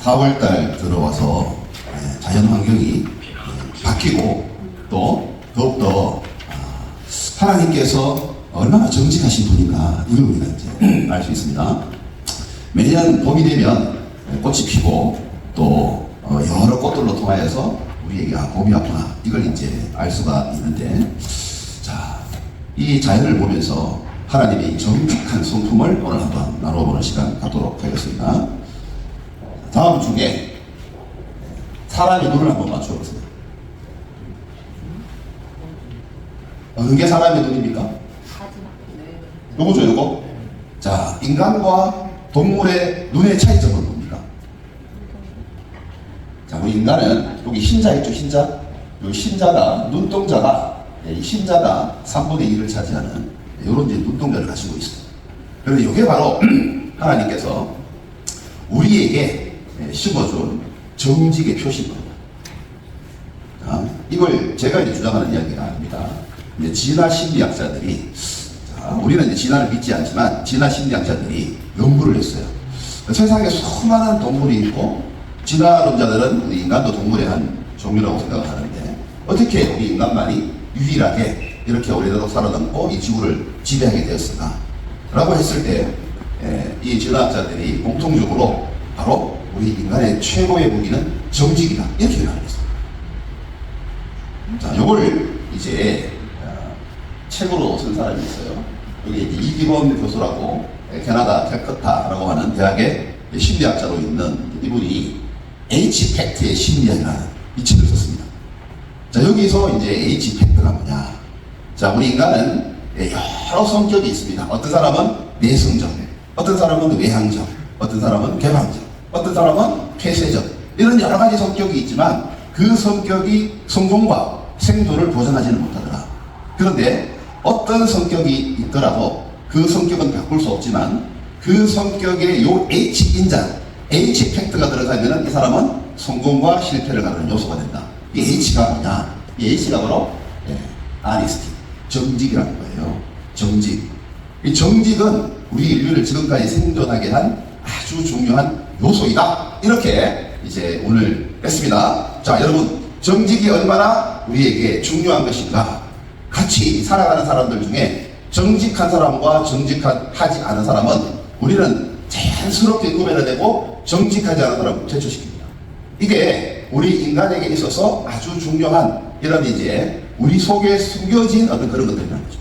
4월달 들어와서 자연 환경이 바뀌고 또 더욱더 하나님께서 얼마나 정직하신 분인가 이걸 우리가 이제 알 수 있습니다. 매년 봄이 되면 꽃이 피고 또 여러 꽃들로 통하여서 우리에게 봄이 왔구나 이걸 이제 알 수가 있는데, 자, 이 자연을 보면서 하나님의 정직한 성품을 오늘 한번 나눠보는 시간 갖도록 하겠습니다. 다음 중에 사람의 눈을 한번 맞춰보세요. 어느 게 사람의 눈입니까? 요거죠, 요거? 자, 인간과 동물의 눈의 차이점은 뭡니까? 자, 우리 인간은 여기 흰자 있죠, 흰자? 이 흰자가, 눈동자가, 이 흰자가 3분의 1을 차지하는 이런 이제 눈동자를 가지고 있어요. 그런데 이게 바로 하나님께서 우리에게 심어준 정직의 표시인 겁니다. 자, 이걸 제가 이제 주장하는 이야기가 아닙니다. 이제 진화 심리학자들이, 자, 우리는 이제 진화를 믿지 않지만 진화 심리학자들이 연구를 했어요. 세상에 수많은 동물이 있고 진화론자들은 우리 인간도 동물의 한 종류라고 생각을 하는데, 어떻게 우리 인간만이 유일하게 이렇게 오래도록 살아남고 이 지구를 지배하게 되었을까? 라고 했을 때 이 진화학자들이 공통적으로 바로 우리 인간의 최고의 무기는 정직이다 이렇게 얘기했어요. 자, 요걸 이제 책으로 쓴 사람이 있어요. 여기 이제 이기범 교수라고 캐나다 캘커타라고 하는 대학의 심리학자로 있는 이분이 H팩트의 심리학이라는 이 책을 썼습니다. 자, 여기서 이제 H팩트가 뭐냐? 자, 우리 인간은 여러 성격이 있습니다. 어떤 사람은 내성적, 어떤 사람은 외향적, 어떤 사람은 개방적, 어떤 사람은 폐쇄적, 이런 여러 가지 성격이 있지만 그 성격이 성공과 생존을 보장하지는 못하더라. 그런데 어떤 성격이 있더라도 그 성격은 바꿀 수 없지만 그 성격에 요 H인자, H팩트가 들어가면 이 사람은 성공과 실패를 가르는 요소가 된다. 이 H가 뭐냐? 이 H가 바로 honesty, 정직이라는 거예요. 정직. 이 정직은 우리 인류를 지금까지 생존하게 한 아주 중요한 요소이다. 이렇게 이제 오늘 했습니다. 자, 여러분, 정직이 얼마나 우리에게 중요한 것인가? 같이 살아가는 사람들 중에 정직한 사람과 정직하지 않은 사람은 우리는 자연스럽게 구별해내고 정직하지 않은 사람을 제쳐시킵니다. 이게 우리 인간에게 있어서 아주 중요한 이런 이제 우리 속에 숨겨진 어떤 그런 것들이라는 거죠.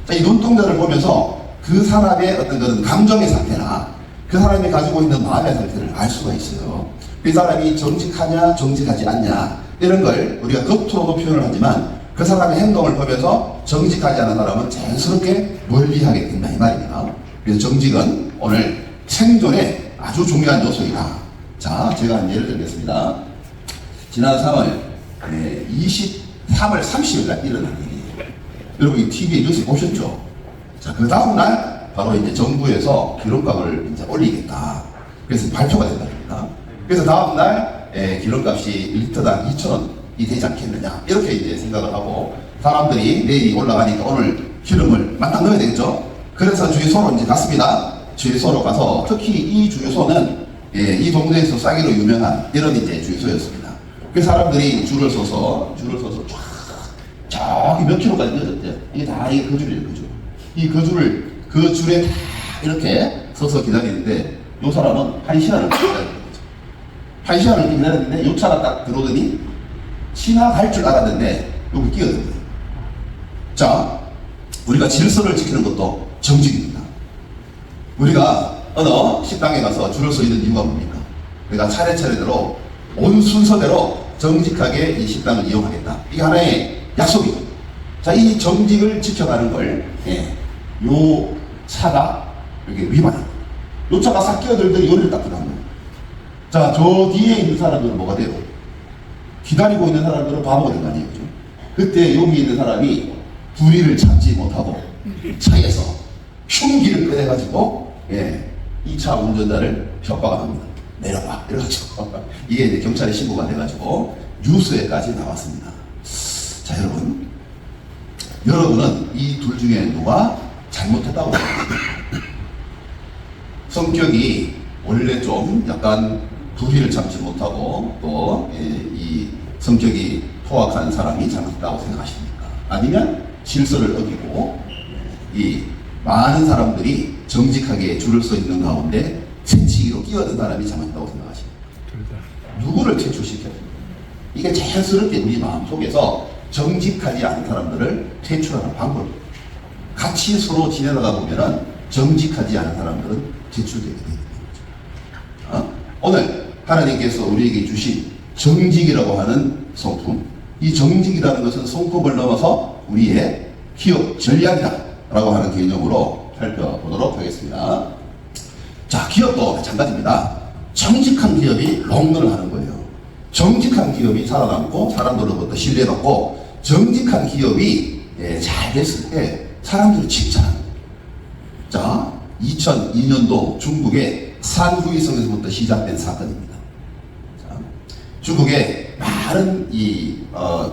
자, 이 눈동자를 보면서 그 사람의 어떤 그런 감정의 상태나 그 사람이 가지고 있는 마음의 상태를 알 수가 있어요. 그 사람이 정직하냐 정직하지 않냐 이런 걸 우리가 겉으로도 표현을 하지만 그 사람의 행동을 보면서 정직하지 않은 사람은 자연스럽게 멀리하게 된다 이 말입니다. 그래서 정직은 오늘 생존에 아주 중요한 요소이다. 자, 제가 한 예를 들겠습니다. 지난 3월 30일 날 일어난 일이에요. 여러분 이 TV에 뉴스 보셨죠? 자, 그 다음날 바로 이제 정부에서 기름값을 이제 올리겠다. 그래서 발표가 된답니다. 그래서 다음날 기름값이 1리터당 2,000원이 되지 않겠느냐 이렇게 이제 생각을 하고 사람들이 내일이 올라가니까 오늘 기름을 만딱 넣어야 되겠죠. 그래서 주유소로 이제 갔습니다. 주유소로 가서 특히 이 주유소는 이 동네에서 싸기로 유명한 이런 이제 주유소였습니다. 그 사람들이 줄을 서서 저기 몇 킬로까지 넣어졌대요. 이게 다 이게 거줄이에요, 거줄. 이 거줄을 그 줄에 다 이렇게 서서 기다리는데 이 사람은 1시간을 기다리는 거죠. 1시간을 기다렸는데 이 차가 딱 들어오더니 지나갈 줄 알았는데 여기 끼어든 거예요. 자, 우리가 질서를 지키는 것도 정직입니다. 우리가 어느 식당에 가서 줄을 서 있는 이유가 뭡니까? 우리가 차례차례대로 온 순서대로 정직하게 이 식당을 이용하겠다. 이게 하나의 약속이죠. 자, 이 정직을 지켜가는 걸, 요 차가 이렇게 위반합니다. 요 차가 싹 끼어들더니 요리를 딱 들어간 거예요. 자, 저 뒤에 있는 사람들은 뭐가 돼요? 기다리고 있는 사람들은 바보가 된 거 아니에요? 그죠? 그때 여기 있는 사람이 불의를 참지 못하고 차에서 흉기를 꺼내가지고, 이 차 운전자를 협박을 합니다. 내려와. 이래가지고. 이게 이제 경찰에 신고가 돼가지고 뉴스에까지 나왔습니다. 자, 여러분은 이 둘 중에 누가 잘못했다고 생각합니다. 성격이 원래 좀 약간 부위를 참지 못하고 또 이 성격이 포악한 사람이 잘못했다고 생각하십니까? 아니면 질서를 어기고 이 많은 사람들이 정직하게 줄을 서 있는 가운데 채찍으로 끼어든 사람이 잘못했다고 생각하십니까? 누구를 퇴출시켜야 됩니까? 이게 자연스럽게 우리 마음속에서 정직하지 않은 사람들을 퇴출하는 방법입니다. 같이 서로 지내다가 보면은 정직하지 않은 사람들은 퇴출되게 되는 거죠. 오늘 하나님께서 우리에게 주신 정직이라고 하는 성품, 이 정직이라는 것은 성품을 넘어서 우리의 기업 전략이다 라고 하는 개념으로 살펴보도록 하겠습니다. 자, 기업도 마찬가지입니다. 정직한 기업이 롱런을 하는 거예요. 정직한 기업이 살아남고 사람들로부터 신뢰받고 정직한 기업이 잘 됐을 때 사람들이 칭찬합니다. 자, 2002년도 중국의 산후이성에서부터 시작된 사건입니다. 자, 중국에 많은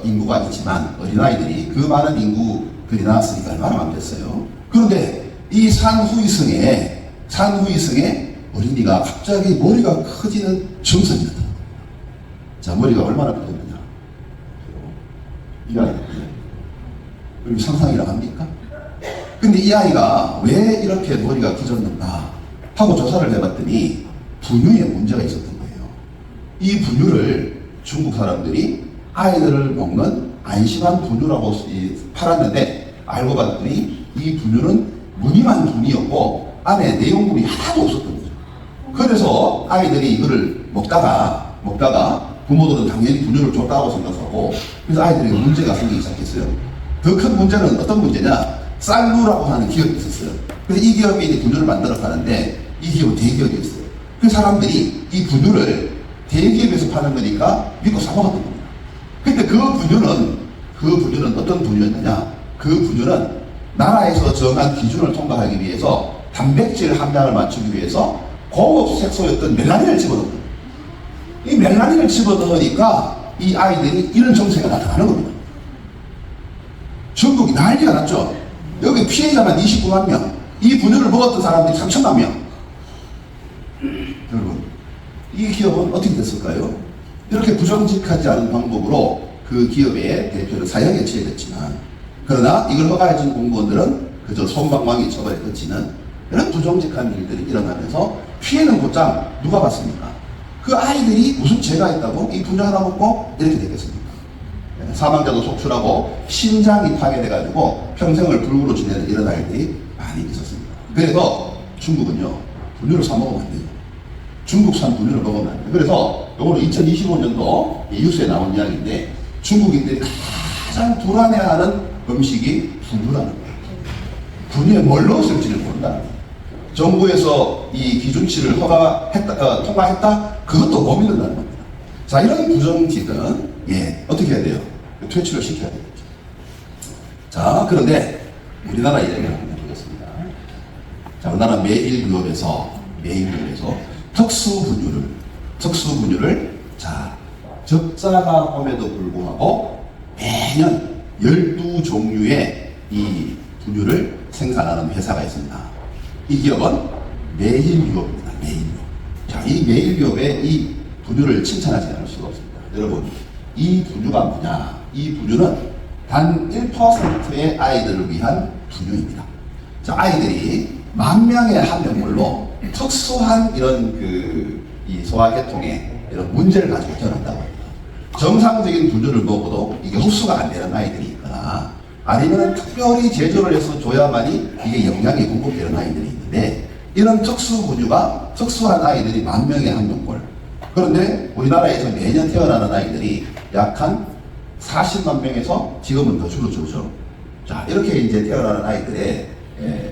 인구가 있지만 어린아이들이 그 많은 인구들이 나왔으니까 얼마나 많겠어요. 그런데 이 산후이성에 어린이가 갑자기 머리가 커지는 증상이 나타납니다. 자, 머리가 얼마나 커졌느냐. 이 아이가 그럼 상상이라 합니까? 근데 이 아이가 왜 이렇게 머리가 커졌는가 하고 조사를 해봤더니 분유에 문제가 있었던 거예요. 이 분유를 중국 사람들이 아이들을 먹는 안심한 분유라고 팔았는데 알고 봤더니 이 분유는 무늬만 분이었고 안에 내용물이 하나도 없었던 거죠. 그래서 아이들이 이거를 먹다가 부모들은 당연히 분유를 줬다고 생각하고 그래서 아이들에게 문제가 생기기 시작했어요. 더 큰 문제는 어떤 문제냐? 쌀루라고 하는 기업이 있었어요. 그래서 이 기업이 이제 분유를 만들어 가는데 이 기업은 대기업이었어요. 그 사람들이 이 분유를 대기업에서 파는 거니까 믿고 사 먹었던 겁니다. 근데 그 분유는 어떤 분유였느냐? 그 분유는 나라에서 정한 기준을 통과하기 위해서 단백질 함량을 맞추기 위해서 고급 색소였던 멜라닌을 집어넣은 거예요. 이 멜라닌을 집어넣으니까 이 아이들이 이런 정세가 나타나는 겁니다. 전국이 난리가 났죠. 여기 피해자만 29만 명, 이 분유를 먹었던 사람들이 3천만 명. 여러분, 이 기업은 어떻게 됐을까요? 이렇게 부정직하지 않은 방법으로 그 기업의 대표는 사형에 처해졌지만, 그러나 이걸 허가해준 공무원들은 그저 솜방망이 처벌에 그치는 이런 부정직한 일들이 일어나면서 피해는 곧장 누가 받습니까? 그 아이들이 무슨 죄가 있다고 이 분유 하나 먹고 이렇게 되겠습니까? 사망자도 속출하고 심장이 파괴돼가지고 평생을 불구로 지내는 이런 아이들이 많이 있었습니다. 그래서 중국은요, 분유를 사 먹으면 안 돼요. 중국산 분유를 먹으면 안 돼요. 그래서 이거는 2025년도 뉴스에 나온 이야기인데 중국인들이 가장 불안해하는 음식이 분유라는 거예요. 분유에 뭘 넣었을지를 모른다는 거예요. 정부에서 이 기준치를 통과했다? 그것도 고민된다는 겁니다. 자, 이런 부정직은 어떻게 해야 돼요? 퇴출을 시켜야 되겠죠. 자, 그런데 우리나라 이야기를 한번 해보겠습니다. 자, 우리나라 매일유업에서 특수분유를 자, 적자가 옴에도 불구하고 매년 12종류의 이 분유를 생산하는 회사가 있습니다. 이 기업은 매일유업입니다. 매일유업. 자, 이 매일유업의 이 분유를 칭찬하지 않을 수가 없습니다. 여러분, 이 분유가 뭐냐? 이 분유는 단 1%의 아이들을 위한 분유입니다. 자, 아이들이 10,000명의 한 명물로 특수한 이런 이 소화계통에 이런 문제를 가지고 태어난다고 합니다. 정상적인 분유를 먹어도 이게 흡수가 안 되는 아이들이 있거나 아니면 특별히 제조를 해서 줘야만이 이게 영양이 공급되는 아이들이 있는데 이런 특수한 아이들이 10,000명의 한 명꼴. 그런데 우리나라에서 매년 태어나는 아이들이 약 한 40만 명에서 지금은 더 줄어들죠. 자, 이렇게 이제 태어나는 아이들의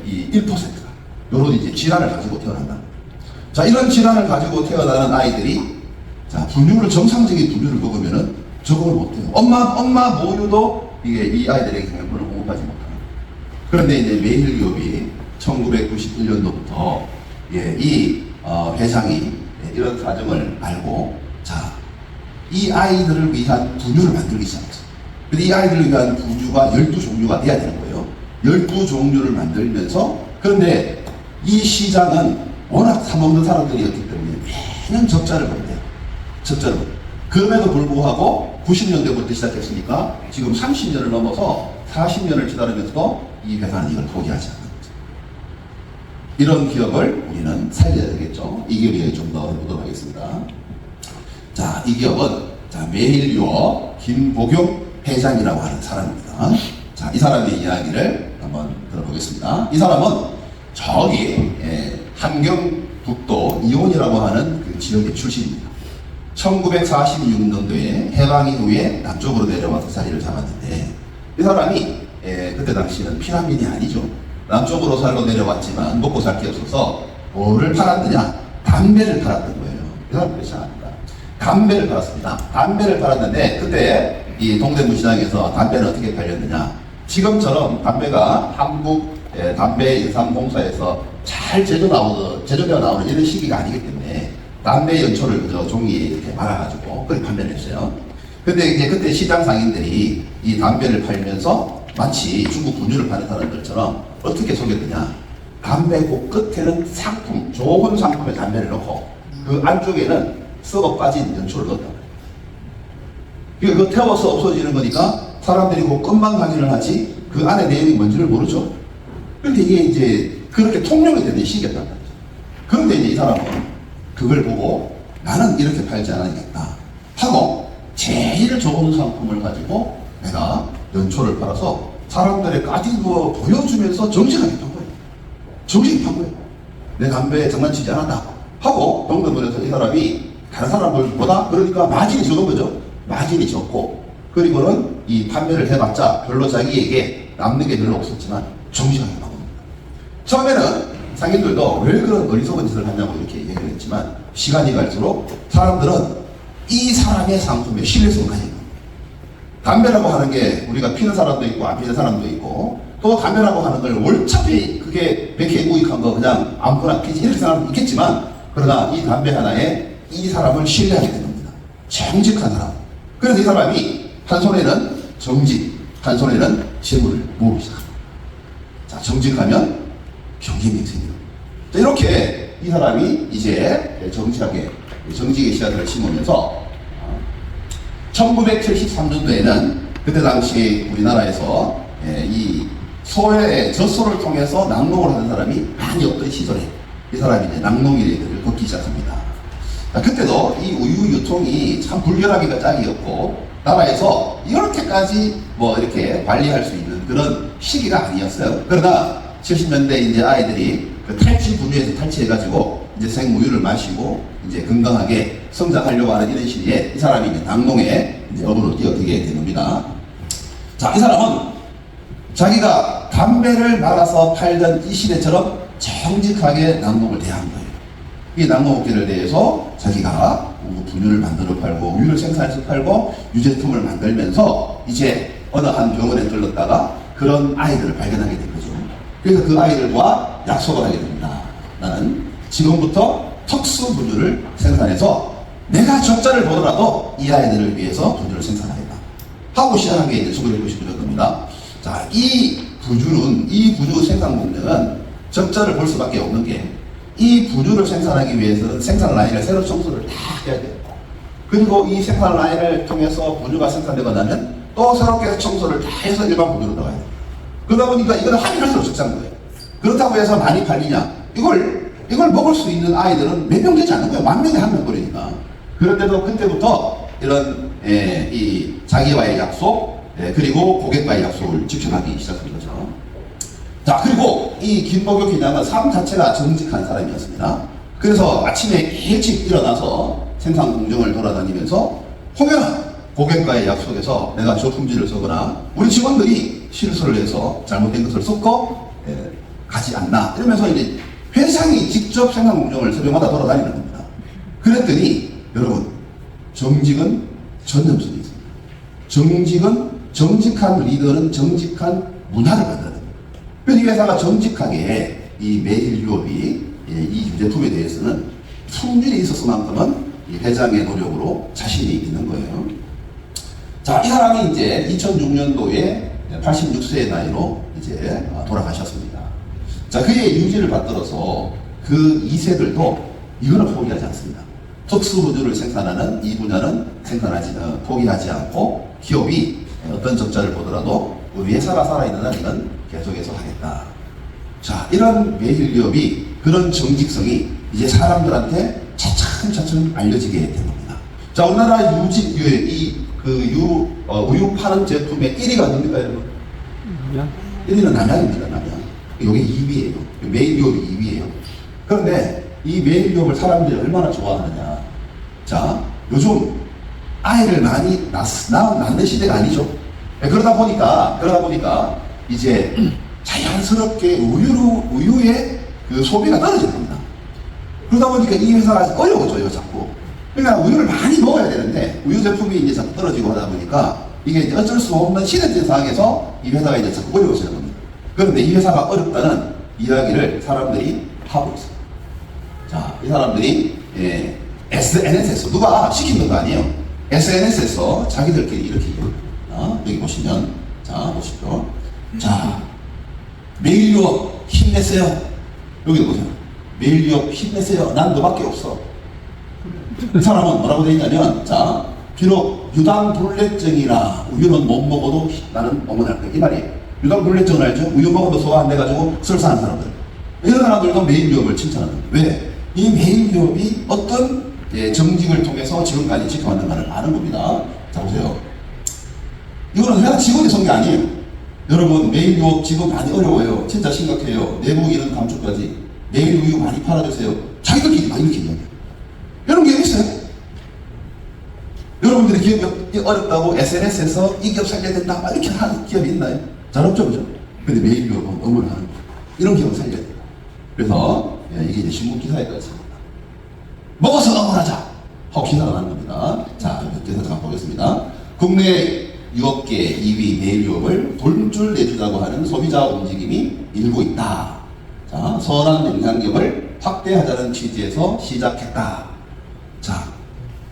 이 1%가 요런 이제 질환을 가지고 태어난다. 자, 이런 질환을 가지고 태어나는 아이들이 자, 정상적인 분유를 먹으면은 적응을 못해요. 엄마 모유도 이 아이들에게 영양분을 공급하지 못하는. 그런데 이제 매일유업이 1991년도부터 이 회장이 이런 사정을 알고 자, 이 아이들을 위한 분유를 만들기 시작했어요. 근데 이 아이들을 위한 분유가 12종류가 돼야 되는 거예요. 12종류를 만들면서 그런데 이 시장은 워낙 사 먹는 사람들이었기 때문에 매년 적자를 본대요. 첫째로. 그럼에도 불구하고 90년대부터 시작했으니까 지금 30년을 넘어서 40년을 기다리면서도 이 회사는 이걸 포기하지 않는 거죠. 이런 기업을 우리는 살려야 되겠죠. 이 기업에 좀 더 해보도록 하겠습니다. 자, 이 기업은 매일유업 김보경 회장이라고 하는 사람입니다. 자, 이 사람의 이야기를 한번 들어보겠습니다. 이 사람은 저기 함경북도 이온이라고 하는 그 지역의 출신입니다. 1946년도에 해방 이후에 남쪽으로 내려와서 자리를 잡았는데 이 사람이 그때 당시에는 피라민이 아니죠. 남쪽으로 살고 내려왔지만 먹고 살 게 없어서 뭐를 팔았느냐? 담배를 팔았던 거예요. 이 사람 그렇지 않습니다. 담배를 팔았습니다. 담배를 팔았는데 그때 이 동대문 시장에서 담배는 어떻게 팔렸느냐? 지금처럼 담배가 한국 담배 인삼공사에서 잘 제조되어 나오는 이런 시기가 아니기 때문에 담배 연초를 그저 종이에 이렇게 말아가지고 그렇게 판매를 했어요. 근데 이제 그때 시장 상인들이 이 담배를 팔면서 마치 중국 분유를 파는 사람들처럼 어떻게 속였느냐? 담배꽃 끝에는 상품, 좋은 상품의 담배를 넣고 그 안쪽에는 썩어 빠진 연초를 넣었다. 이거 태워서 없어지는 거니까 사람들이 그 끝만 확인을 하지 그 안에 내용이 뭔지를 모르죠. 그런데 이게 이제 그렇게 통용이 되는 시기였단 말이죠. 그런데 이제 이 사람은 그걸 보고 나는 이렇게 팔지 않아야겠다 하고 제일 좋은 상품을 가지고 내가 연초를 팔아서 사람들에까지 보여주면서 정직하게 판 거예요. 정직히 판 거예요. 내 담배에 장난치지 않았다 하고 동대문에서 이 사람이 다른 사람들보다 그러니까 마진이 적은 거죠. 마진이 적고 그리고는 이 판매를 해봤자 별로 자기에게 남는 게 별로 없었지만 정직하게 판 겁니다. 처음에는 상인들도 왜 그런 어리석은 짓을 하냐고 이렇게 얘기를 했지만 시간이 갈수록 사람들은 이 사람의 상품에 신뢰성을 가진 겁니다. 담배라고 하는 게 우리가 피는 사람도 있고 안 피는 사람도 있고 또 담배라고 하는 걸 어차피 그게 백해 무익한 거 그냥 아무거나 피지 이렇게 사람도 있겠지만 그러나 이 담배 하나에 이 사람을 신뢰하게 되는 겁니다. 정직한 사람. 그래서 이 사람이 한 손에는 정직, 한 손에는 재물을 모으기 시작합니다. 자, 정직하면 경쟁이 생깁니다. 자, 이렇게 이 사람이 이제 정직의 씨앗을 심으면서 1973년도에는 그때 당시 우리나라에서 이 소의 젖소를 통해서 낙농을 하는 사람이 많이 없던 시절에 이 사람이 이제 낙농일을 걷기 시작합니다. 자, 그때도 이 우유 유통이 참 불결하기가 짝이었고 나라에서 이렇게까지 이렇게 관리할 수 있는 그런 시기가 아니었어요. 그러나 70년대 이제 아이들이 그 탈취 분유에서 탈취해가지고 이제 생우유를 마시고 이제 건강하게 성장하려고 하는 이런 시기에 이 사람이 이제 낙농에 이제 업으로 뛰어들게 된 겁니다. 자, 이 사람은 자기가 담배를 말아서 팔던 이 시대처럼 정직하게 낙농을 대한 거예요. 이 낙농업계를 대해서 자기가 분유를 만들어 팔고 우유를 생산해서 팔고 유제품을 만들면서 이제 어느 한 병원에 들렀다가 그런 아이들을 발견하게 된 거죠. 그래서 그 아이들과 약속을 하게 됩니다. 나는 지금부터 특수 분유를 생산해서 내가 적자를 보더라도 이 아이들을 위해서 분유를 생산하겠다 하고 시작한 게 이제 1999년도입니다. 자, 이 분유 생산 공정은 적자를 볼 수밖에 없는 게 이 분유를 생산하기 위해서는 생산 라인을 새로 청소를 다 해야 돼요. 그리고 이 생산 라인을 통해서 분유가 생산되고 나면 또 새롭게 청소를 다 해서 일반 분유로 나가야 돼요. 그러다 보니까 이거는 하긴 할수록 적자인 거예요. 그렇다고 해서 많이 팔리냐? 이걸 먹을 수 있는 아이들은 몇 명 되지 않는 거예요. 10,000명에 한 명꼴이니까. 그런데도 그때부터 이런 이 자기와의 약속 그리고 고객과의 약속을 지켜가기 시작한 거죠. 자, 그리고 이 김보경 회장은 삶 자체가 정직한 사람이었습니다. 그래서 아침에 일찍 일어나서 생산 공정을 돌아다니면서 혹여나 고객과의 약속에서 내가 저품질을 쓰거나 우리 직원들이 실수를 해서 잘못된 것을 쏟고 가지 않나 이러면서 이제 회장이 직접 생산 공정을 새벽마다 돌아다니는 겁니다. 그랬더니 여러분, 정직은 전념성이 있습니다. 정직한 리더는 정직한 문화를 만드는 그래서 이 회사가 정직하게 이 매일 유업이 이 유제품에 대해서는 품질이 있었을만큼은 이 회장의 노력으로 자신이 있는 거예요. 자, 이 사람이 이제 2006년도에 86세의 나이로 이제 돌아가셨습니다. 자, 그의 유지를 받들어서 그 2세들도 이거는 포기하지 않습니다. 특수부주를 생산하는 이 분야는 포기하지 않고 기업이 어떤 적자를 보더라도 우리 회사가 살아있는 한 이건 계속해서 하겠다. 자, 이런 매일기업이 그런 정직성이 이제 사람들한테 차츰차츰 알려지게 된 겁니다. 자, 우리나라 우유 파는 제품의 1위가 어딥니까, 여러분? 1위는 남양입니다, 남양. 이게 2위예요. 매일기업이 2위예요. 그런데 이 매일기업을 사람들이 얼마나 좋아하느냐. 자, 요즘 아이를 많이 낳는 시대가 아니죠. 그러다 보니까 이제 자연스럽게 우유의 그 소비가 떨어지는 겁니다. 그러다 보니까 이 회사가 어려워져요, 자꾸. 그러니까 우유를 많이 먹어야 되는데 우유 제품이 이제 자꾸 떨어지고 하다 보니까 이게 이제 어쩔 수 없는 시대적 상황에서 이 회사가 이제 자꾸 어려워지는 겁니다. 그런데 이 회사가 어렵다는 이야기를 사람들이 하고 있어요. 자, 이 사람들이 SNS에서 누가 시킨 거 아니에요. SNS에서 자기들끼리 이렇게 여기 보시면 보십시오. 자, 매일유업 힘내세요. 여기 보세요. 매일유업 힘내세요. 난 너밖에 없어. 이 사람은 뭐라고 되어 있냐면, 자, 비록 유당불내증이나 우유는 못 먹어도 나는 어머니할 거야. 이 말이에요. 유당불내증을 알죠? 우유 먹어도 소화 안 돼가지고 설사한 사람들. 이런 사람들도 매일유업을 칭찬하는 거예요. 왜? 이 매일유업이 어떤 정직을 통해서 지금까지 지켜왔는가를 아는 겁니다. 자, 보세요. 이거는 회사 직원이 선 게 아니에요. 여러분, 매일유업 지금 많이 어려워요. 진짜 심각해요. 내부 이런 감축까지. 매일 우유 많이 팔아주세요. 자기들끼리 막 이렇게 얘기해요. 이런 기업 있어요? 여러분들이 기업이 어렵다고 SNS에서 이 기업 살려야 된다 막 이렇게 하는 기업이 있나요? 잘 없죠, 그죠? 근데 매일유업은 업무를 하는 거예요. 이런 기업을 살려야 돼요. 그래서 이게 이제 신문 기사에까지 먹어서 업무하자 하고 기사가 나는 겁니다. 자, 몇 개 잠깐 보겠습니다. 국내 유업계 2위 매일유업을 돌줄 내주자고 하는 소비자 움직임이 일고 있다. 자, 선한 영향력을 확대하자는 취지에서 시작했다. 자,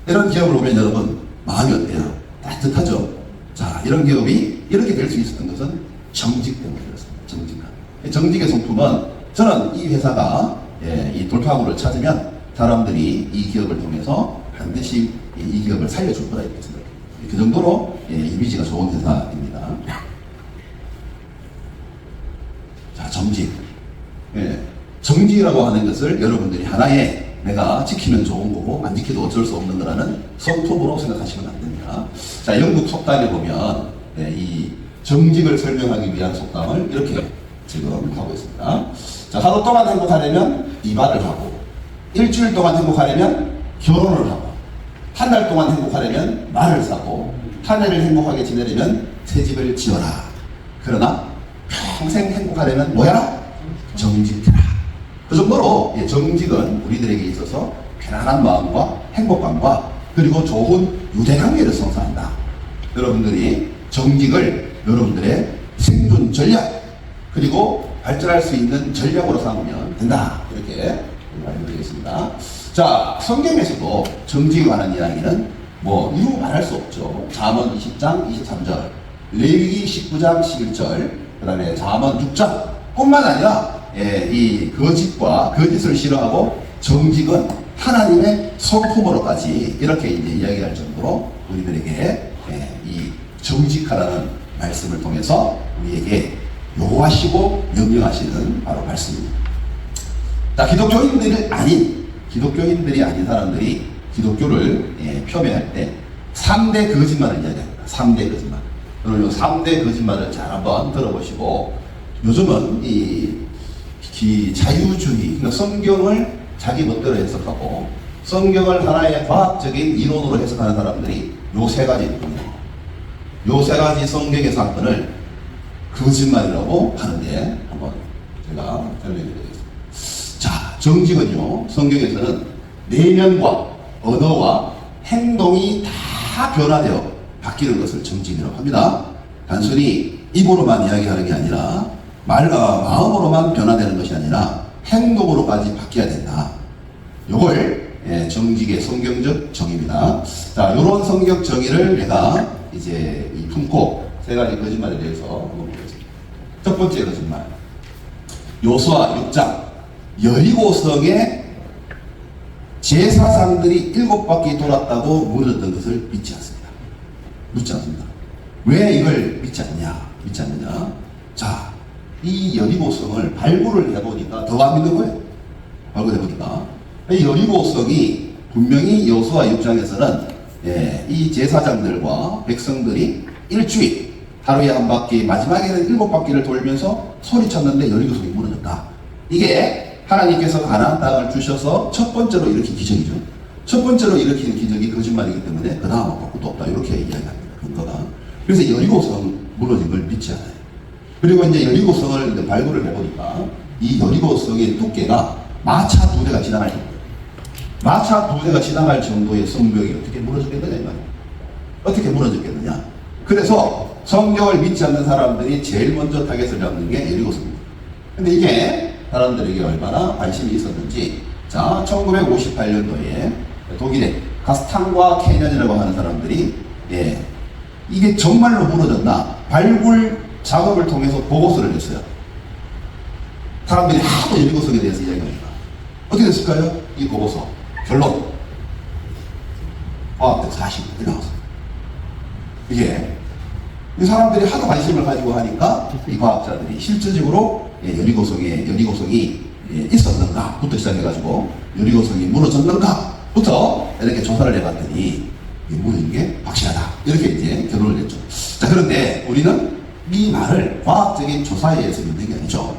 이런 기업을 보면 여러분 마음이 어때요? 따뜻하죠? 자, 이런 기업이 이렇게 될 수 있었던 것은 정직 때문이었습니다. 정직함. 정직의 성품은 저는 이 회사가 이 돌파구를 찾으면 사람들이 이 기업을 통해서 반드시 이 기업을 살려줄 거다 이렇게 생각해요. 그 정도로 이미지가 좋은 회사입니다. 자, 정직. 정직이라고 하는 것을 여러분들이 하나의 내가 지키면 좋은 거고 안 지켜도 어쩔 수 없는 거라는 성품으로 생각하시면 안 됩니다. 자, 영국 속담에 보면 이 정직을 설명하기 위한 속담을 이렇게 지금 하고 있습니다. 자, 하루 동안 행복하려면 이발을 하고, 일주일 동안 행복하려면 결혼을 하고, 한 달 동안 행복하려면 말을 사고, 한 해를 행복하게 지내려면 새 집을 지어라. 그러나 평생 행복하려면 뭐야? 정직해라. 그 정도로 정직은 우리들에게 있어서 편안한 마음과 행복감과 그리고 좋은 유대관계를 성사한다. 여러분들이 정직을 여러분들의 생존 전략 그리고 발전할 수 있는 전략으로 삼으면 된다. 이렇게 말씀드리겠습니다. 자, 성경에서도 정직에 관한 이야기는 이루 말할 수 없죠. 잠언 20장 23절, 레위기 19장 11절, 그 다음에 잠언 6장 뿐만 아니라 이 거짓과 거짓을 싫어하고 정직은 하나님의 성품으로까지 이렇게 이제 이야기할 정도로 우리들에게 이 정직하라는 말씀을 통해서 우리에게 요구하시고 명령하시는 바로 말씀입니다. 자, 기독교인들이 아닌 사람들이 기독교를 표명할 때 3대 거짓말을 이야기합니다. 3대 거짓말. 여러분, 3대 거짓말을 잘 한번 들어보시고, 요즘은 이 자유주의, 그러니까 성경을 자기 멋대로 해석하고 성경을 하나의 과학적인 이론으로 해석하는 사람들이 요 세 가지 있거든요. 요 세 가지 성경의 사건을 거짓말이라고 하는데 한번 제가 설명해 드리겠습니다. 자, 정직은요, 성경에서는 내면과 언어와 행동이 다 변화되어 바뀌는 것을 정직이라고 합니다. 단순히 입으로만 이야기하는 게 아니라 마음으로만 변화되는 것이 아니라 행동으로까지 바뀌어야 된다. 요걸 정직의 성경적 정의입니다. 자, 요런 성경 정의를 내가 이제 품고 세 가지 거짓말에 대해서 한번 보겠습니다. 첫 번째 거짓말. 요수아 6장 여리고성에 제사장들이 7바퀴 돌았다고 물었던 것을 믿지 않습니다. 믿지 않습니다. 왜 이걸 믿지 않느냐? 자, 이 여리고성을 발굴을 해보니까 더 안 믿는 거예요. 발굴해보니까. 이 여리고성이 분명히 여호수아 6장에서는 이 제사장들과 백성들이 일주일, 하루에 한 바퀴, 마지막에는 7바퀴를 돌면서 소리쳤는데 여리고성이 무너졌다. 이게 하나님께서 가나안 땅을 주셔서 첫 번째로 일으킨 기적이죠. 첫 번째로 일으킨 기적이 거짓말이기 때문에 그 다음은 아무것도 없다. 이렇게 이야기합니다. 근거가. 그래서 여리고성 무너진 걸 믿지 않아요. 그리고 이제 여리고성을 이제 발굴을 해보니까 이 여리고성의 두께가 마차 2대가 지나갈 정도. 마차 2대가 지나갈 정도의 성벽이 어떻게 무너졌겠느냐 이 말이에요. 어떻게 무너졌겠느냐. 그래서 성경을 믿지 않는 사람들이 제일 먼저 타겟을 잡는 게 여리고성입니다. 근데 이게 사람들에게 얼마나 관심이 있었는지, 자, 1958년도에 독일의 가스탄과 캐년이라고 하는 사람들이 이게 정말로 무너졌나 발굴 작업을 통해서 보고서를 냈어요. 사람들이 하도 여리고성에 대해서 이야기하니까 어떻게 됐을까요? 이 보고서 결론 과학적 사실이 나왔어요. 이게 이 사람들이 하도 관심을 가지고 하니까 이 과학자들이 실질적으로 여리고성이 있었는가부터 시작해가지고 여리고성이 무너졌는가부터 이렇게 조사를 해봤더니 무너진 게 확실하다. 이렇게 이제 결론을 냈죠. 자, 그런데 우리는 이 말을 과학적인 조사에 의해서 믿는 게 아니죠.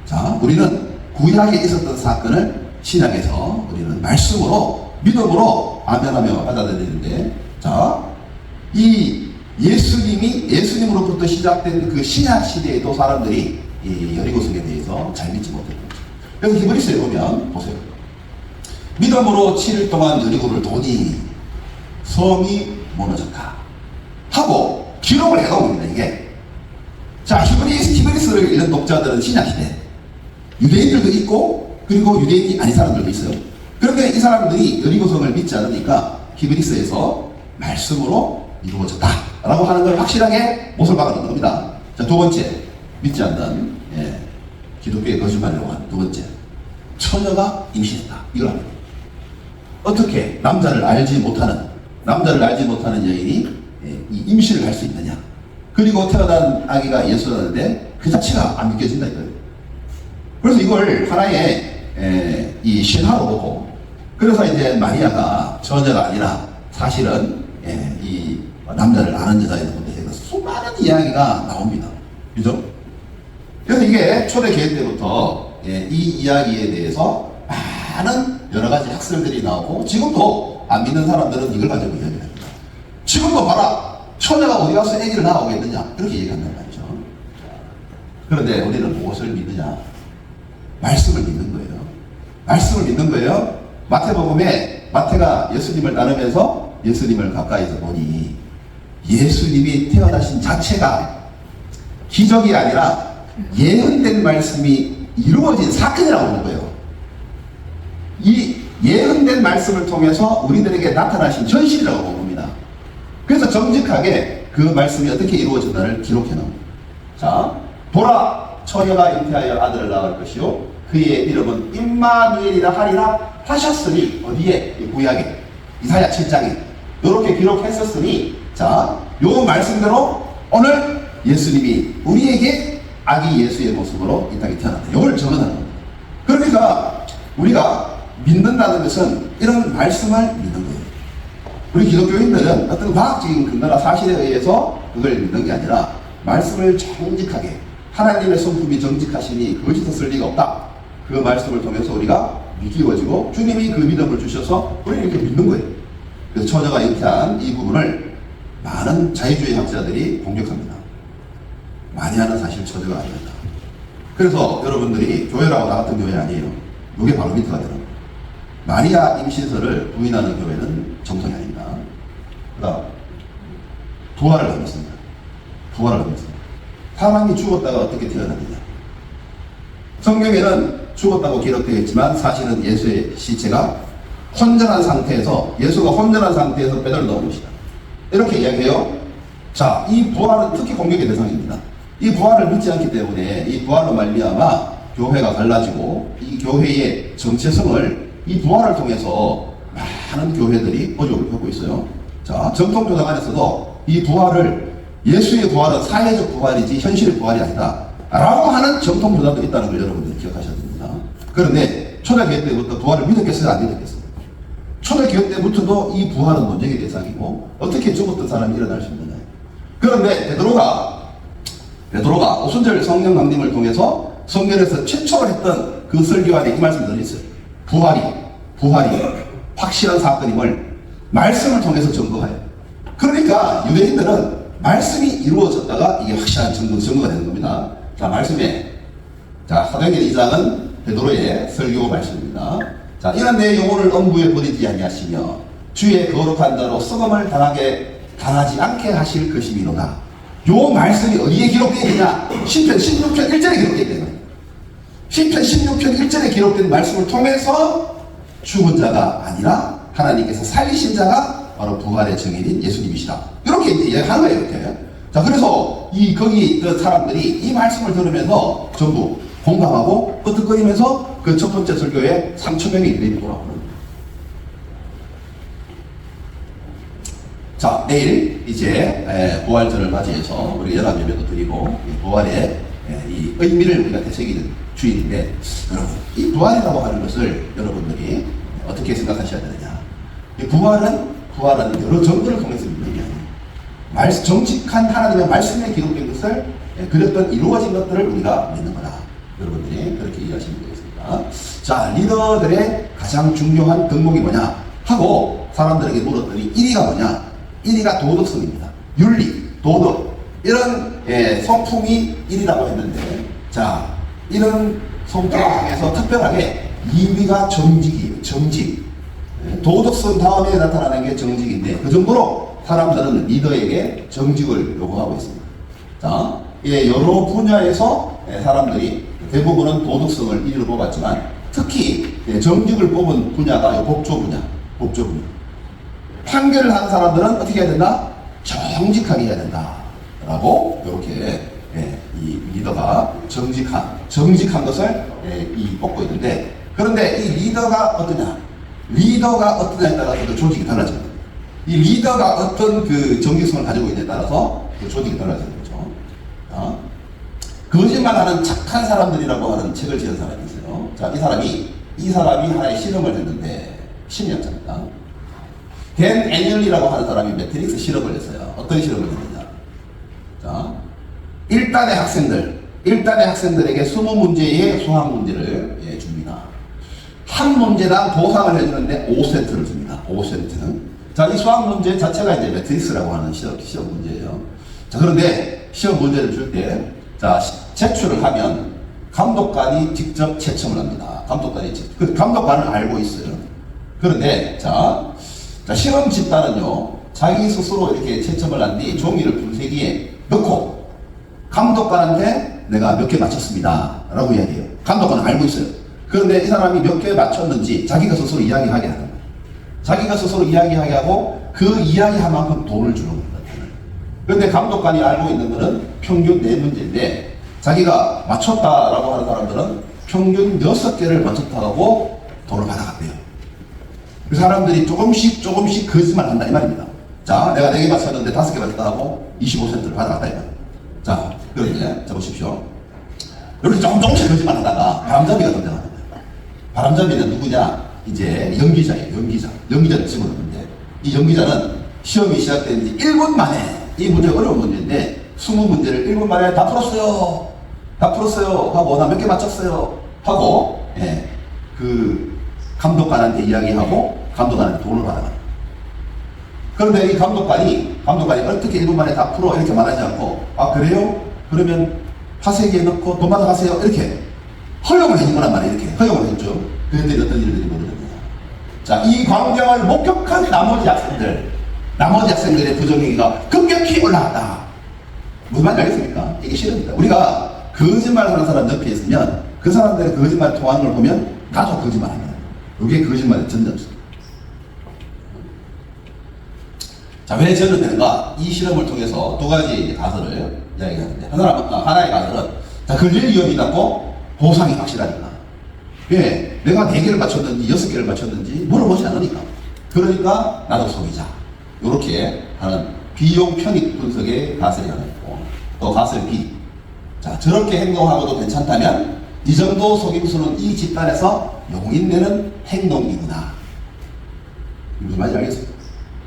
자, 우리는 구약에 있었던 사건을 신약에서 우리는 말씀으로 믿음으로 아멘하며 받아들이는데, 자, 이 예수님으로부터 시작된 그 신약 시대에도 사람들이 이 여리고성에 대해서 잘 믿지 못했던 거죠. 그래서 히브리서에 보면 보세요. 믿음으로 7일 동안 여리고를 도니 성이 무너졌다 하고 기록을 해놓습니다. 이게 자, 히브리서를 읽는 독자들은 신약시대 유대인들도 있고 그리고 유대인이 아닌 사람들도 있어요. 그런데 이 사람들이 여리고성을 믿지 않으니까 히브리서에서 말씀으로 이루어졌다 라고 하는 걸 확실하게 못을 박아놓는 겁니다. 자, 두 번째, 믿지 않는 기독교의 거짓말이라고 하는 두 번째, 처녀가 임신했다. 이걸 합니다. 어떻게 남자를 알지 못하는 여인이 이 임신을 할 수 있느냐. 그리고 태어난 아기가 예수라는데 그 자체가 안 믿겨진다 이거예요. 그래서 이걸 하나의 이 신화로 보고, 그래서 이제 마리아가 처녀가 아니라 사실은 이 남자를 아는 여자에 대해서 수많은 이야기가 나옵니다. 그죠? 그래서 이게 초대 개혁 때부터 이 이야기에 대해서 많은 여러 가지 학설들이 나오고, 지금도 안 믿는 사람들은 이걸 가지고 이야기를 합니다. 지금도 봐라, 처녀가 어디 가서 아기를 낳아오겠느냐, 그렇게 얘기한단 말이죠. 그런데 우리는 무엇을 믿느냐? 말씀을 믿는 거예요. 말씀을 믿는 거예요. 마태복음에 마태가 예수님을 따르면서 예수님을 가까이서 보니 예수님이 태어나신 자체가 기적이 아니라 예언된 말씀이 이루어진 사건이라고 하는 거예요. 이 예언된 말씀을 통해서 우리들에게 나타나신 전실이라고 봅니다. 그래서 정직하게 그 말씀이 어떻게 이루어졌나를 기록해 놓습니다. 자, 보라, 처녀가 잉태하여 아들을 낳을 것이요 그의 이름은 임마누엘이라 하리라 하셨으니, 어디에? 구약에 이사야 7장에 이렇게 기록했었으니, 자, 요 말씀대로 오늘 예수님이 우리에게 아기 예수의 모습으로 이 땅에 태어났다. 이걸 적어놓은 겁니다. 그러니까 우리가 믿는다는 것은 이런 말씀을 믿는 거예요. 우리 기독교인들은 어떤 과학적인 근거나 사실에 의해서 그걸 믿는 게 아니라 말씀을 정직하게, 하나님의 성품이 정직하시니 거짓을 리가 없다. 그 말씀을 통해서 우리가 믿기워지고 주님이 그 믿음을 주셔서 우리는 이렇게 믿는 거예요. 그래서 처녀가 잉태한 이 부분을 많은 자유주의 학자들이 공격합니다. 마리아는 사실 처녀가 아니었다. 그래서 여러분들이 교회라고 나 같은 교회 아니에요. 이게 바로 밑에가 되는 거예요. 마리아 임신설을 부인하는 교회는 정통이 아닙니다. 그 다음 부활을 하겠습니다. 사람이 죽었다가 어떻게 태어났느냐. 성경에는 죽었다고 기록되어 있지만 사실은 예수의 시체가 혼전한 상태에서, 예수가 혼전한 상태에서 뼈를 넣은 것이다. 이렇게 이야기해요. 자, 이 부활은 특히 공격의 대상입니다. 이 부활을 믿지 않기 때문에 이 부활로 말미암아 교회가 갈라지고 이 교회의 정체성을 이 부활을 통해서 많은 교회들이 어려움을 겪고 있어요. 자, 정통교당 안에서도 이 부활을 예수의 부활은 사회적 부활이지 현실의 부활이 아니다 라고 하는 정통교단도 있다는 걸 여러분들이 기억하셔야 됩니다. 그런데 초대교회 때부터 부활을 믿었겠어요? 안 믿었겠어요? 초대교회 때부터도 이 부활은 논쟁의 대상이고 어떻게 죽었던 사람이 일어날 수 있느냐. 그런데 베드로가 오순절 성령 강림을 통해서 성경에서 최초로 했던 그 설교 안에 이 말씀이 들어있어요. 부활이 확실한 사건임을 말씀을 통해서 증거해요. 그러니까 유대인들은 말씀이 이루어졌다가 이게 확실한 증거가 되는 겁니다. 자, 말씀에 사도행전 2장은 베드로의 설교 말씀입니다. 자, 이런 내 영혼을 음부에 버리지 아니하시며 주의 거룩한 자로 썩음을 당하지 않게 하실 것이미로다. 요 말씀이 어디에 기록되어 있느냐? 시편 16편 1절에 기록되어 있는 거예요. 시편 16편 1절에 기록된 말씀을 통해서 죽은 자가 아니라 하나님께서 살리신 자가 바로 부활의 증인인 예수님이시다. 이렇게 이제 이야기하는 거예요, 이렇게. 자, 그래서 거기 있던 사람들이 이 말씀을 들으면서 전부 공감하고 끄덕거리면서 그 첫 번째 설교에 3,000명이 이름이 돌아오는 거예요. 자, 내일 이제 부활절을 맞이해서 우리 연합 예배도 드리고 부활의 이 의미를 우리가 되새기는 주일인데, 여러분, 이 부활이라고 하는 것을 여러분들이 어떻게 생각하셔야 되느냐? 이 부활은 여러 증거를 통해서 믿는 게 아니에요. 정직한 하나님의 말씀에 기록된 것을 그렸던 이루어진 것들을 우리가 믿는 거다. 여러분들이 그렇게 이해하시면 되겠습니다. 자, 리더들의 가장 중요한 덕목이 뭐냐 하고 사람들에게 물었더니 1위가 뭐냐? 1위가 도덕성입니다. 윤리, 도덕, 이런 성품이 1위라고 했는데, 자, 이런 성품 중에서 특별하게 2위가 정직이에요. 정직. 도덕성 다음에 나타나는 게 정직인데, 그 정도로 사람들은 리더에게 정직을 요구하고 있습니다. 자, 여러 분야에서 사람들이 대부분은 도덕성을 1위로 뽑았지만, 특히 정직을 뽑은 분야가 법조 분야. 판결을 하는 사람들은 어떻게 해야 된다? 정직하게 해야 된다 라고 이렇게 이 리더가 정직한 것을 뽑고 있는데, 그런데 이 리더가 어떠냐에 따라서 조직이 달라집니다. 이 리더가 어떤 그 정직성을 가지고 있냐에 따라서 그 조직이 달라지는 거죠. 거짓말하는 착한 사람들이라고 하는 책을 지은 사람이 있어요. 자, 이 사람이 하나의 실험을 했는데, 심리학자입니다. 댄 애니얼리라고 하는 사람이 매트릭스 실험을 했어요. 어떤 실험을 했느냐? 자, 1단의 학생들에게 20문제의 수학 문제를 줍니다. 한 문제당 보상을 해주는데 5센트를 줍니다. 5센트. 자, 이 수학 문제 자체가 이제 매트릭스라고 하는 시험 문제예요. 자, 그런데 시험 문제를 줄 때, 자, 제출을 하면 감독관이 직접 채점을 합니다. 감독관은 알고 있어요. 그런데, 자, 실험 집단은요, 자기 스스로 이렇게 채점을 한 뒤 종이를 분쇄기에 넣고 감독관한테 내가 몇 개 맞췄습니다 라고 이야기해요. 감독관은 알고 있어요. 그런데 이 사람이 몇 개 맞췄는지 자기가 스스로 이야기하게 하는 거예요. 자기가 스스로 이야기하게 하고 그 이야기한 만큼 돈을 주는 겁니다. 그런데 감독관이 알고 있는 것은 평균 4문제인데 자기가 맞췄다라고 하는 사람들은 평균 6개를 맞췄다고 돈을 받아갔대요. 그 사람들이 조금씩 거짓말 한다 이 말입니다. 자, 내가 4개 맞췄는데 5개 맞췄다고 25센트를 받아갔다 이 말입니다. 자, 그런데 자 보십시오. 이렇게 조금씩 거짓말 하다가 바람잡이가 등장합니다. 바람잡이는 누구냐? 이제 연기자예요. 연기자를 집어넣는데, 이 연기자는 시험이 시작된 지 1분 만에, 이 문제가 어려운 문제인데 20문제를 1분 만에 다 풀었어요 하고, 나 몇 개 맞췄어요 하고, 그 감독관한테 이야기하고 감독관한테 돈을 받아가요. 그런데 이 감독관이 어떻게 1분 만에 다 풀어 이렇게 말하지 않고, 아 그래요? 그러면 파쇄기에 넣고 돈 받아가세요 이렇게 허용을 해준 거란 말이에요. 이렇게 허용을 했죠. 그런데 어떤 일들이 벌어집니다. 자, 이 광경을 목격한 나머지 학생들의 부정행위가 급격히 올라갔다. 무슨 말인지 알겠습니까? 이게 싫습니다. 우리가 거짓말 하는 사람 옆에 있으면 그 사람들의 거짓말 통하는 걸 보면 나도 거짓말 합니다. 이게 거짓말의 전점입니다. 자, 왜 전염되는가? 이 실험을 통해서 두 가지 가설을 이야기하는데, 하나의 가설은, 자, 걸릴 위험이 낮고 보상이 확실하니까. 왜? 내가 4개를 맞췄는지 6개를 맞췄는지 물어보지 않으니까. 그러니까 나도 속이자. 이렇게 하는 비용 편익 분석의 가설이 하나 있고, 또 가설 B. 자, 저렇게 행동하고도 괜찮다면 이 정도 속임수는 이 집단에서 용인되는 행동이구나. 무슨 말인지 알겠습니까?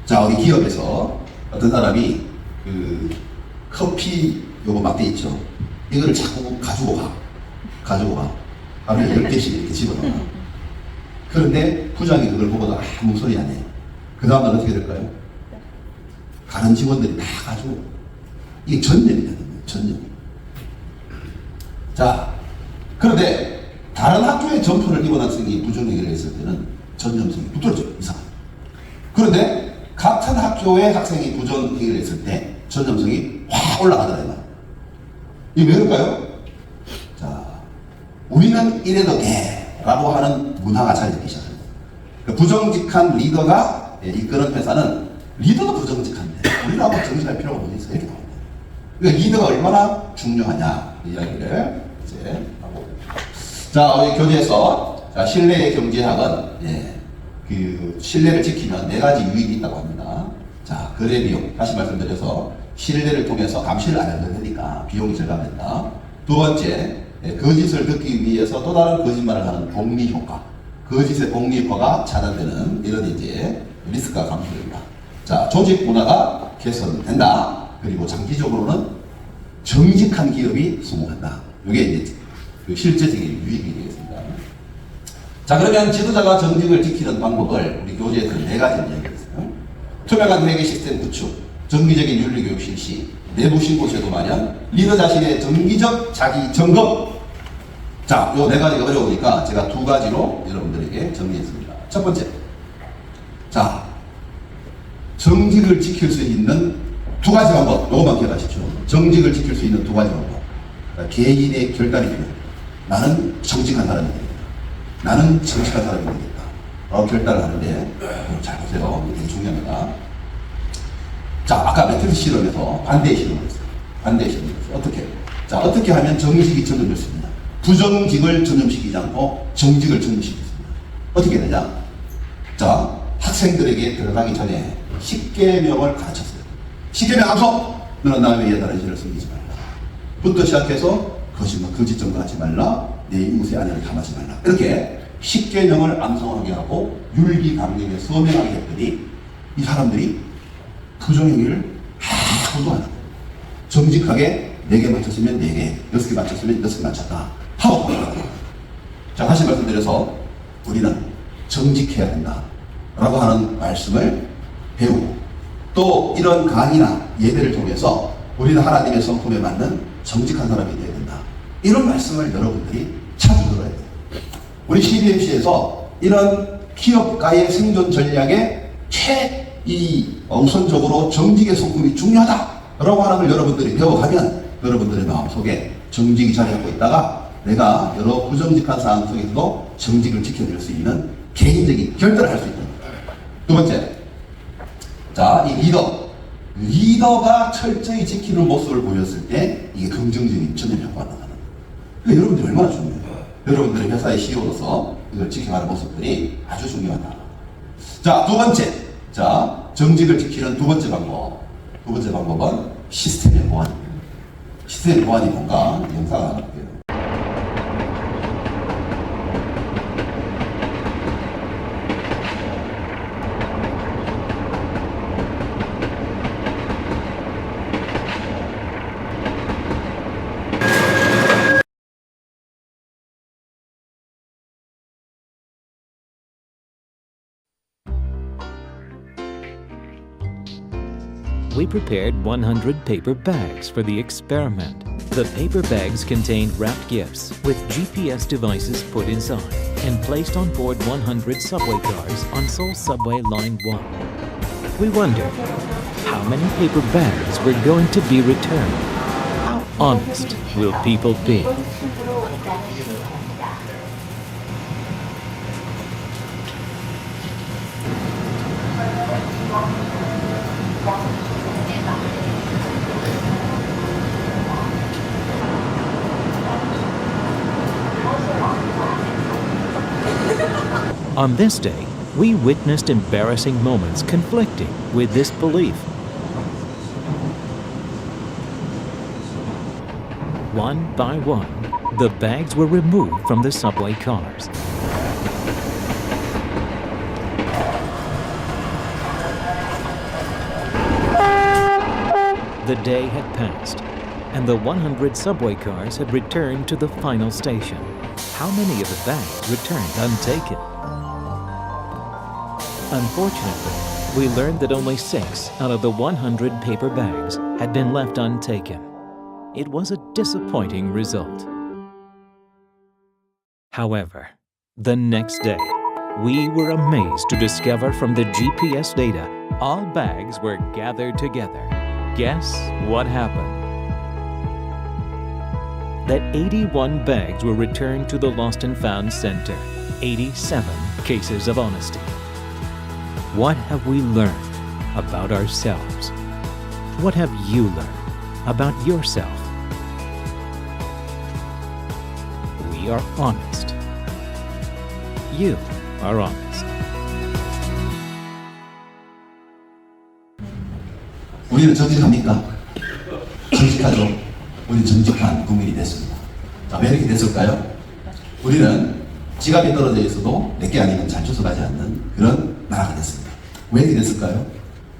자, 우리 기업에서 어떤 사람이 그 커피 요거 막 돼 있죠. 이거를 자꾸 가지고 가. 하루에 10개씩 이렇게 집어넣어. 그런데 부장이 그걸 보고도 아무 소리 안 해요. 그 다음날 어떻게 될까요? 다른 직원들이 다 가지고. 이게 전염이 되는 거예요. 전염. 자, 그런데 다른 학교에 점퍼를 입은 학생이 부정행위를 했을 때는 전염성이 붙들어져요. 이상하게. 그런데 같은 학교의 학생이 부정행위를 했을 때 전염성이 확 올라가더라고요. 이게 왜 그럴까요? 자, 우리는 이래도 돼 라고 하는 문화가 자리 잡기 시작합니다. 부정직한 리더가 이끄는 회사는 리더도 부정직한데 우리라고 정직할 필요가 뭐지 있어요? 이렇게 나옵니다. 그러니까 리더가 얼마나 중요하냐 이 이야기를 이제 하고. 자, 우리 교재에서 자, 신뢰의 경제학은 그 신뢰를 지키면 4가지 유익이 있다고 합니다. 자, 거래 비용 다시 말씀드려서 신뢰를 통해서 감시를 안 해도 되니까 비용이 절감된다. 두 번째, 거짓을 듣기 위해서 또 다른 거짓말을 하는 복리 효과. 거짓의 복리 효과가 차단되는 이런 이제 리스크가 감소됩니다. 자, 조직 문화가 개선된다. 그리고 장기적으로는 정직한 기업이 성공한다. 이게 이제 그 실제적인 유익이 되겠습니다. 자, 그러면 지도자가 정직을 지키는 방법을 우리 교재에서 4가지를 이야기했어요. 투명한 회계 시스템 구축, 정기적인 윤리 교육 실시, 내부 신고 제도 마련, 리더 자신의 정기적 자기 점검. 자, 요 4가지가 어려우니까 제가 2가지로 여러분들에게 정리했습니다. 첫 번째. 자, 정직을 지킬 수 있는 2가지 방법. 요것만 기억하십시오. 정직을 지킬 수 있는 2가지 방법. 그러니까 개인의 결단이 필요해요. 나는 정직한 사람이 되겠다. 나는 정직한 사람이 되겠다. 라고 결단을 하는데, 잘 보세요. 이게 되게 중요합니다. 자, 아까 매트리스 실험에서 반대의 실험을 했어요. 반대의 실험을 했어요. 어떻게? 자, 어떻게 하면 정직이 전염될 수 있느냐? 부정직을 전염시키지 않고 정직을 전염시키겠습니다. 어떻게 되냐? 자, 학생들에게 들어가기 전에 10계명을 가르쳤어요. 10계명 암송! 너는 남의 위에 다른 실을 숨기지 말라. 부터 시작해서 거짓말, 거짓 증거하지 말라. 내 이웃의 아내를 탐하지 말라. 이렇게 10계명을 암송하게 하고 율기 강령에 서명하게 했더니 이 사람들이 부정행위를 아무도 안 하고 정직하게 4개 맞췄으면 4개, 6개 맞췄으면 6개 맞췄다 하고 돌아가요. 자, 다시 말씀드려서 우리는 정직해야 된다 라고 하는 말씀을 배우고, 또 이런 강의나 예배를 통해서 우리는 하나님의 성품에 맞는 정직한 사람이 되어야 된다, 이런 말씀을 여러분들이 자주 들어야 돼요. 우리 CBMC에서 이런 기업가의 생존 전략에 우선적으로 정직의 성품이 중요하다라고 하는 걸 여러분들이 배워가면 여러분들의 마음속에 정직이 자리 잡고 있다가 내가 여러 부정직한 상황 속에서도 정직을 지켜낼 수 있는 개인적인 결단을 할 수 있다. 두 번째, 자, 이 리더가 철저히 지키는 모습을 보였을 때 이게 긍정적인 전염 효과가 나타나는 거예요. 그러니까 여러분들이 얼마나 중요해요. 여러분들의 회사의 CEO로서 이걸 지켜가는 모습들이 아주 중요하다. 자, 두 번째, 자, 정직을 지키는 2번째 방법. 2번째 방법은 시스템의 보완입니다. 시스템의 보완이 뭔가 영상을 하나 볼게요. We prepared 100 paper bags for the experiment. The paper bags contained wrapped gifts with GPS devices put inside and placed on board 100 subway cars on Seoul Subway Line 1. We wondered, how many paper bags were going to be returned? How honest will people be? On this day, we witnessed embarrassing moments conflicting with this belief. One by one, the bags were removed from the subway cars. The day had passed, and the 100 subway cars had returned to the final station. How many of the bags returned untaken? Unfortunately, we learned that only 6 out of the 100 paper bags had been left untaken. It was a disappointing result. However, the next day, we were amazed to discover from the GPS data all bags were gathered together. Guess what happened? That 81 bags were returned to the Lost and Found Center. 87 cases of honesty. What have we learned about ourselves? What have you learned about yourself? We are honest. You are honest. 우리는 정직합니까? 정직하죠. 우리는 정직한 국민이 됐습니다. 자, 왜 이렇게 됐을까요? 우리는 지갑이 떨어져 있어도 내게 아니면 잘 주워가지 않는 그런 나라가 됐습니다. 왜 이렇게 됐을까요?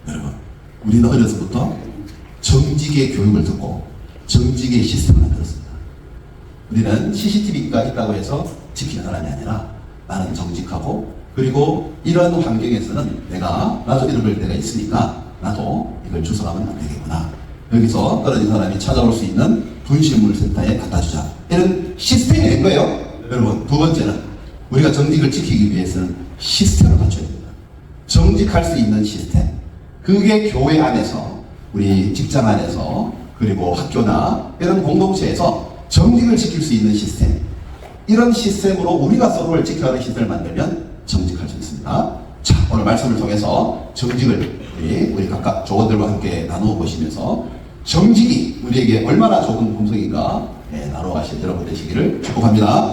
여러분, 우리는 어려서부터 정직의 교육을 듣고 정직의 시스템을 만들었습니다. 우리는 CCTV가 있다고 해서 지키는 사람이 아니라 나는 정직하고, 그리고 이런 환경에서는 나도 잃어버릴 때가 있으니까 나도 이걸 주워가면 안 되겠구나. 여기서 떨어진 사람이 찾아올 수 있는 분실물 센터에 갖다 주자. 이런 시스템이 된 거예요. 여러분, 두 번째는 우리가 정직을 지키기 위해서는 시스템을 갖춰야 됩니다. 정직할 수 있는 시스템. 그게 교회 안에서, 우리 직장 안에서, 그리고 학교나 이런 공동체에서 정직을 지킬 수 있는 시스템. 이런 시스템으로 우리가 서로를 지켜가는 시스템을 만들면 정직할 수 있습니다. 자, 오늘 말씀을 통해서 정직을 우리 각각 조언들과 함께 나누어 보시면서 정직이 우리에게 얼마나 좋은 공성인가 나눠 가실 여러분 되시기를 축복합니다.